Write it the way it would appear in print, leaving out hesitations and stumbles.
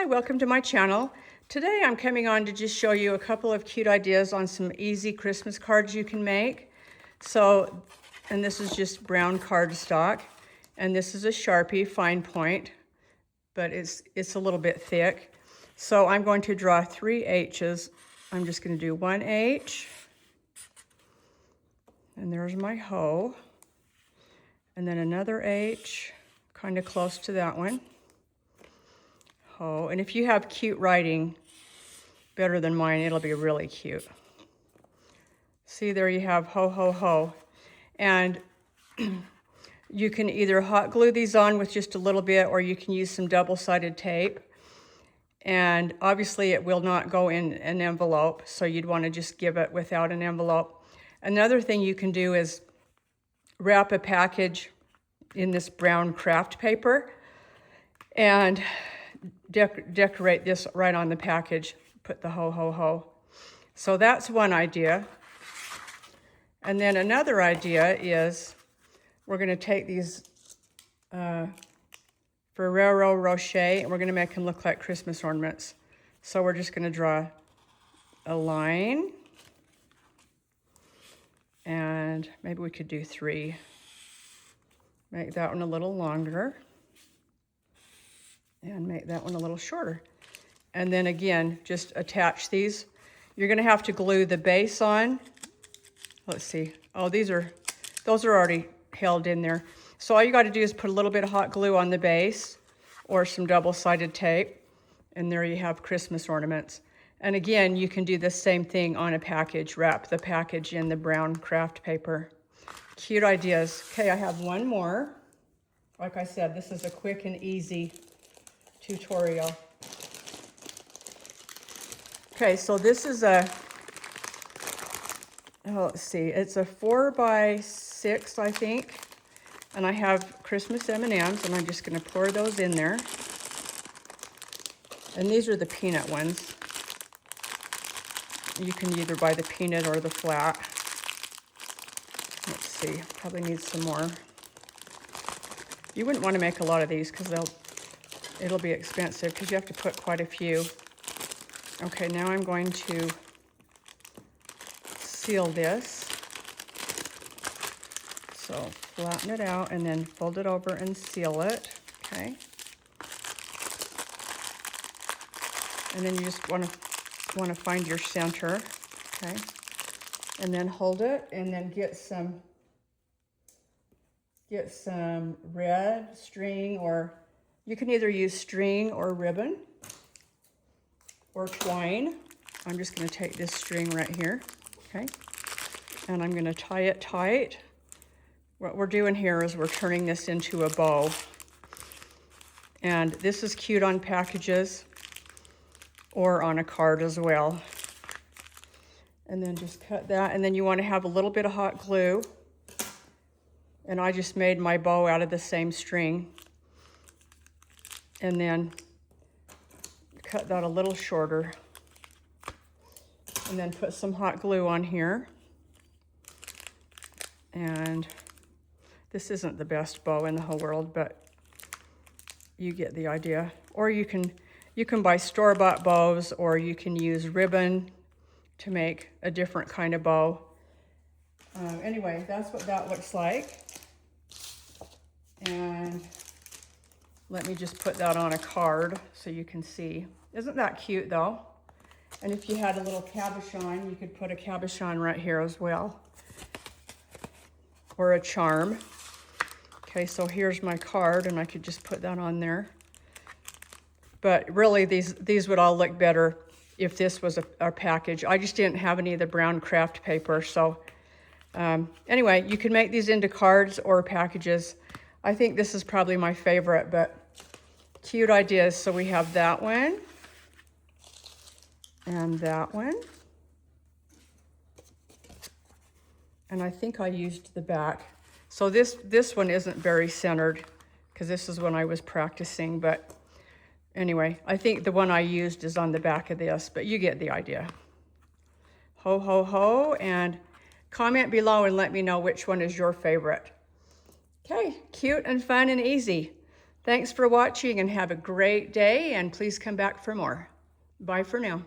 Hi, welcome to my channel. Today I'm coming on to just show you a couple of cute ideas on some easy Christmas cards you can make. And this is just brown cardstock, and this is a Sharpie fine point, but it's a little bit thick. So I'm going to draw 3 H's. I'm just going to do 1 H, and there's my hoe, and then another H, kind of close to that one. Ho. And if you have cute writing better than mine, it'll be really cute. See, there you have ho, ho, ho. And you can either hot glue these on with just a little bit, or you can use some double-sided tape. And obviously it will not go in an envelope, so you'd want to just give it without an envelope. Another thing you can do is wrap a package in this brown craft paper and decorate this right on the package. Put the ho, ho, ho. So that's one idea. And then another idea is we're going to take these Ferrero Rocher and we're going to make them look like Christmas ornaments. So we're just going to draw a line, and maybe we could do 3. Make that one a little longer and make that one a little shorter. And then again, just attach these. You're going to have to glue the base on. Let's see. Oh, those are already held in there. So all you got to do is put a little bit of hot glue on the base or some double-sided tape, and there you have Christmas ornaments. And again, you can do the same thing on a package. Wrap the package in the brown craft paper. Cute ideas. Okay, I have one more. Like I said, this is a quick and easy tutorial. Okay, so this is let's see, it's a 4x6, I think. And I have Christmas M&Ms, and I'm just going to pour those in there. And these are the peanut ones. You can either buy the peanut or the flat. Let's see, probably need some more. You wouldn't want to make a lot of these because it'll be expensive because you have to put quite a few. Okay, now I'm going to seal this. So flatten it out and then fold it over and seal it, okay? And then you just want to find your center, okay? And then hold it, and then get some red string, or you can either use string or ribbon or twine. I'm just going to take this string right here, okay? And I'm going to tie it tight. What we're doing here is we're turning this into a bow. And this is cute on packages or on a card as well. And then just cut that, and then you want to have a little bit of hot glue. And I just made my bow out of the same string. And then cut that a little shorter. And then put some hot glue on here. And this isn't the best bow in the whole world, but you get the idea. Or you can buy store-bought bows, or you can use ribbon to make a different kind of bow. Anyway, that's what that looks like. And let me just put that on a card so you can see. Isn't that cute though? And if you had a little cabochon, you could put a cabochon right here as well. Or a charm. Okay, so here's my card, and I could just put that on there. But really, these would all look better if this was a package. I just didn't have any of the brown craft paper. So anyway, you can make these into cards or packages. I think this is probably my favorite, but cute ideas. So we have that one and that one. And I think I used the back. So this one isn't very centered because this is when I was practicing, but anyway, I think the one I used is on the back of this, but you get the idea. Ho, ho, ho, and comment below and let me know which one is your favorite. Okay, cute and fun and easy. Thanks for watching and have a great day, and please come back for more. Bye for now.